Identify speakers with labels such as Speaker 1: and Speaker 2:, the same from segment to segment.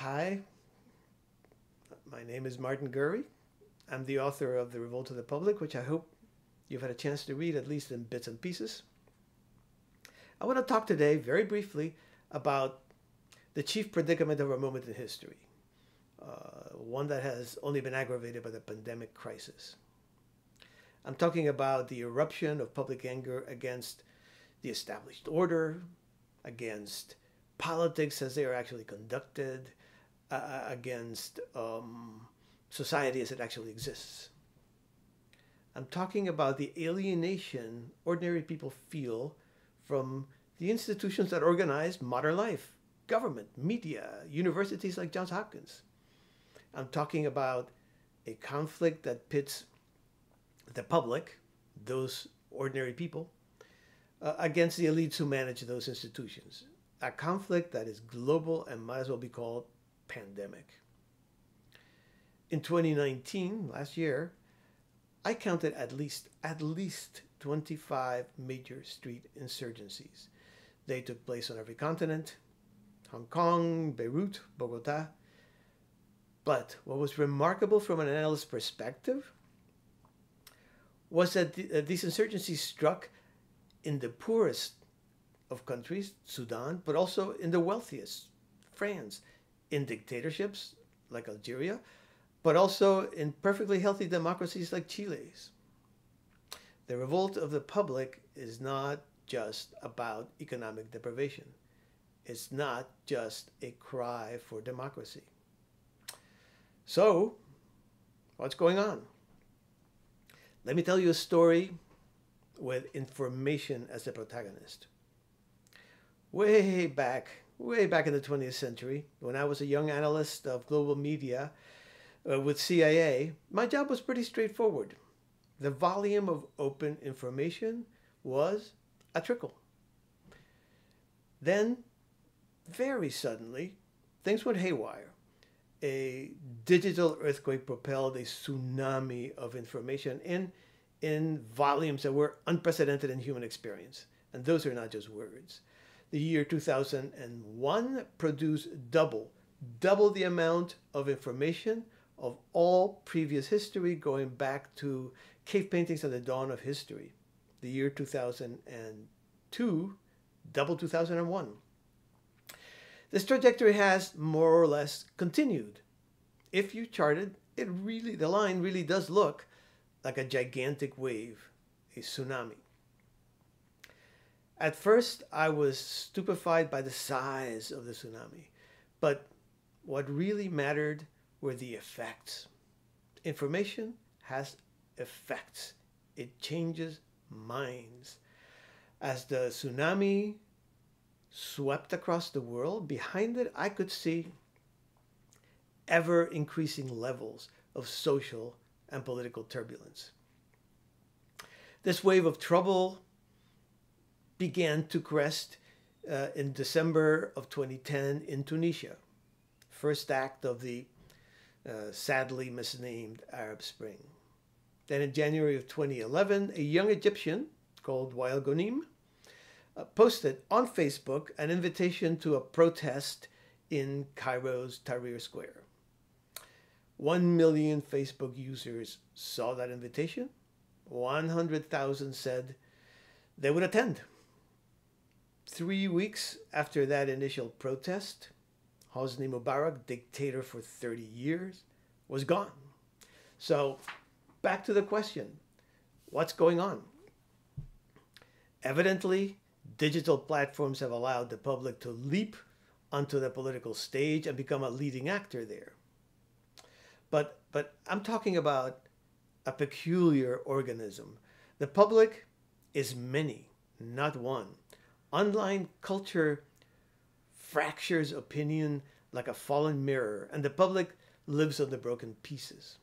Speaker 1: Hi, my name is Martin Gurry. I'm the author of The Revolt of the Public, which I hope you've had a chance to read, at least in bits and pieces. I want to talk today, very briefly, about the chief predicament of our moment in history, one that has only been aggravated by the pandemic crisis. I'm talking about the eruption of public anger against the established order, against politics as they are actually conducted, against society as it actually exists. I'm talking about the alienation ordinary people feel from the institutions that organize modern life: government, media, universities like Johns Hopkins. I'm talking about a conflict that pits the public, those ordinary people, against the elites who manage those institutions. A conflict that is global and might as well be called pandemic. In 2019, last year, I counted at least 25 major street insurgencies. They took place on every continent: Hong Kong, Beirut, Bogota. But what was remarkable from an analyst's perspective was that these insurgencies struck in the poorest of countries, Sudan, but also in the wealthiest, France, in dictatorships like Algeria, but also in perfectly healthy democracies like Chile's. The revolt of the public is not just about economic deprivation. It's not just a cry for democracy. So, what's going on? Let me tell you a story with information as the protagonist. Way back in the 20th century, when I was a young analyst of global media with CIA, my job was pretty straightforward. The volume of open information was a trickle. Then, very suddenly, things went haywire. A digital earthquake propelled a tsunami of information in volumes that were unprecedented in human experience. And those are not just words. The year 2001 produced double the amount of information of all previous history, going back to cave paintings at the dawn of history. The year 2002 doubled 2001. This trajectory has more or less continued. If you chart it, the line really does look like a gigantic wave, a tsunami. At first, I was stupefied by the size of the tsunami, but what really mattered were the effects. Information has effects. It changes minds. As the tsunami swept across the world, behind it I could see ever increasing levels of social and political turbulence. This wave of trouble began to crest in December of 2010 in Tunisia, first act of the sadly misnamed Arab Spring. Then in January of 2011, a young Egyptian called Wael Ghonim posted on Facebook an invitation to a protest in Cairo's Tahrir Square. 1 million Facebook users saw that invitation. 100,000 said they would attend. 3 weeks after that initial protest, Hosni Mubarak, dictator for 30 years, was gone. So, back to the question, what's going on? Evidently, digital platforms have allowed the public to leap onto the political stage and become a leading actor there. But I'm talking about a peculiar organism. The public is many, not one. Online culture fractures opinion like a fallen mirror, and the public lives on the broken pieces.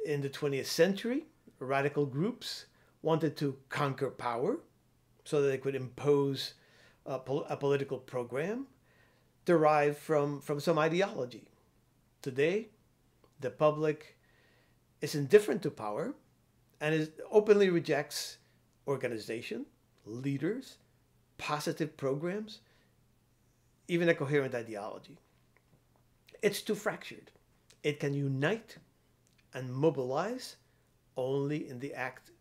Speaker 1: In the 20th century, radical groups wanted to conquer power so that they could impose a political program derived from some ideology. Today, the public is indifferent to power and openly rejects organization, leaders, positive programs, even a coherent ideology. It's too fractured. It can unite and mobilize only in the act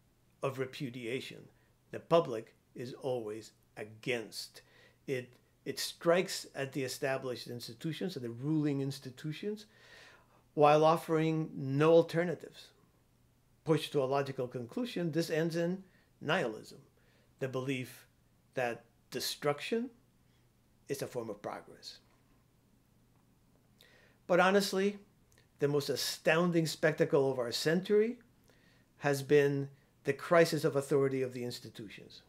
Speaker 1: of repudiation. The public is always against. It, it strikes at the established institutions and the ruling institutions while offering no alternatives. Pushed to a logical conclusion, this ends in nihilism, the belief that destruction is a form of progress. But honestly, the most astounding spectacle of our century has been the crisis of authority of the institutions.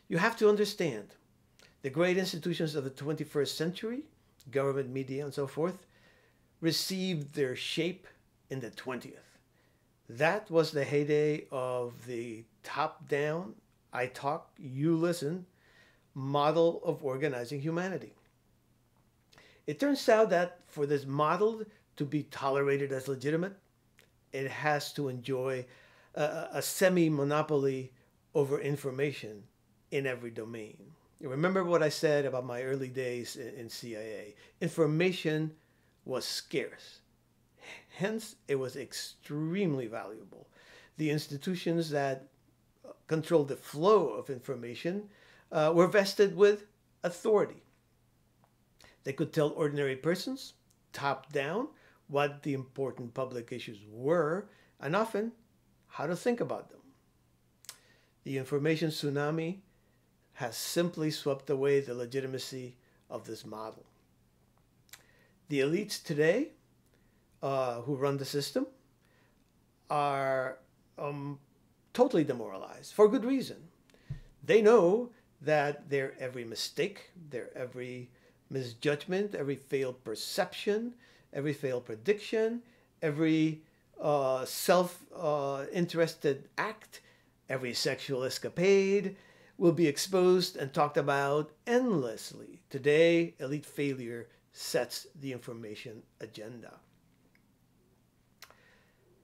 Speaker 1: You have to understand, the great institutions of the 21st century, government, media, and so forth, received their shape in the 20th. That was the heyday of the top-down, I talk, you listen, model of organizing humanity. It turns out that for this model to be tolerated as legitimate, it has to enjoy a semi-monopoly over information in every domain. You remember what I said about my early days in CIA. Information was scarce. Hence, it was extremely valuable. The institutions that controlled the flow of information were vested with authority. They could tell ordinary persons, top down, what the important public issues were, and often how to think about them. The information tsunami has simply swept away the legitimacy of this model. The elites today who run the system are totally demoralized for good reason. They know that their every mistake, their every misjudgment, every failed perception, every failed prediction, every self-interested act, every sexual escapade will be exposed and talked about endlessly. Today, elite failure sets the information agenda.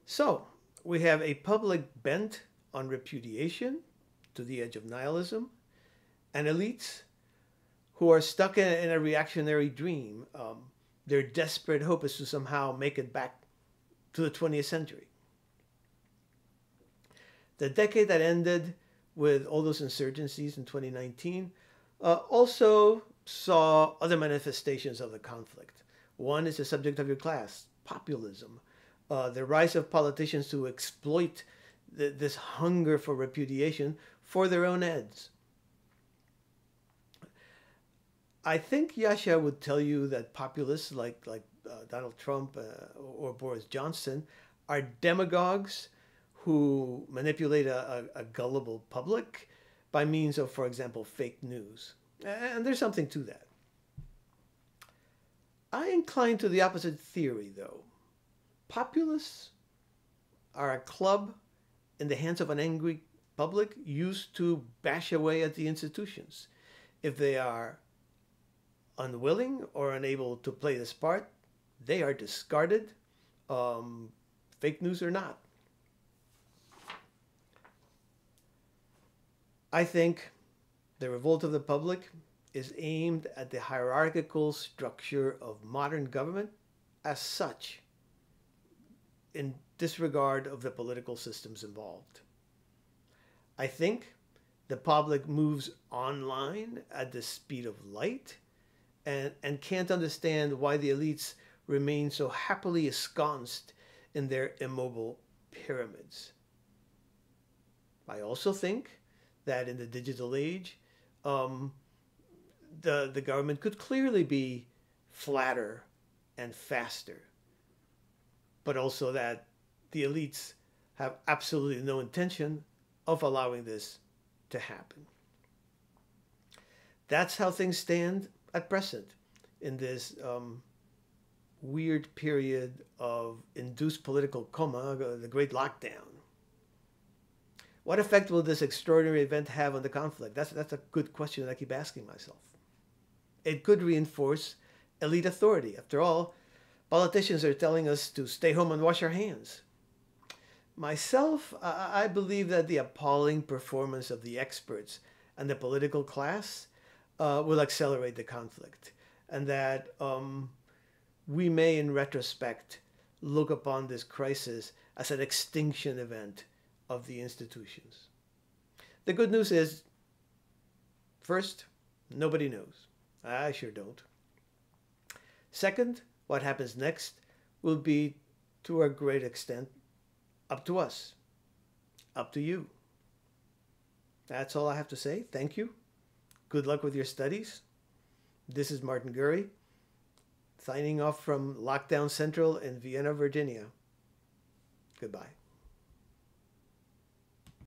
Speaker 1: So, we have a public bent on repudiation to the edge of nihilism, and elites who are stuck in a reactionary dream. Their desperate hope is to somehow make it back to the 20th century. The decade that ended with all those insurgencies in 2019 also saw other manifestations of the conflict. One is the subject of your class, populism. The rise of politicians who exploit this hunger for repudiation for their own ends. I think Yasha would tell you that populists like Donald Trump or Boris Johnson are demagogues who manipulate a gullible public by means of, for example, fake news. And there's something to that. I incline to the opposite theory, though. Populists are a club in the hands of an angry public used to bash away at the institutions. If they are unwilling or unable to play this part, they are discarded, fake news or not. I think the revolt of the public is aimed at the hierarchical structure of modern government as such, in disregard of the political systems involved. I think the public moves online at the speed of light and can't understand why the elites remain so happily ensconced in their immobile pyramids. I also think that in the digital age, the government could clearly be flatter and faster, but also that the elites have absolutely no intention of allowing this to happen. That's how things stand at present in this weird period of induced political coma, the Great Lockdown. What effect will this extraordinary event have on the conflict? That's a good question that I keep asking myself. It could reinforce elite authority. After all, politicians are telling us to stay home and wash our hands. Myself, I believe that the appalling performance of the experts and the political class will accelerate the conflict, and that we may, in retrospect, look upon this crisis as an extinction event of the institutions. The good news is, first, nobody knows. I sure don't. Second, what happens next will be, to a great extent, up to us, up to you. That's all I have to say. Thank you. Good luck with your studies. This is Martin Gurry, signing off from Lockdown Central in Vienna, Virginia. Goodbye.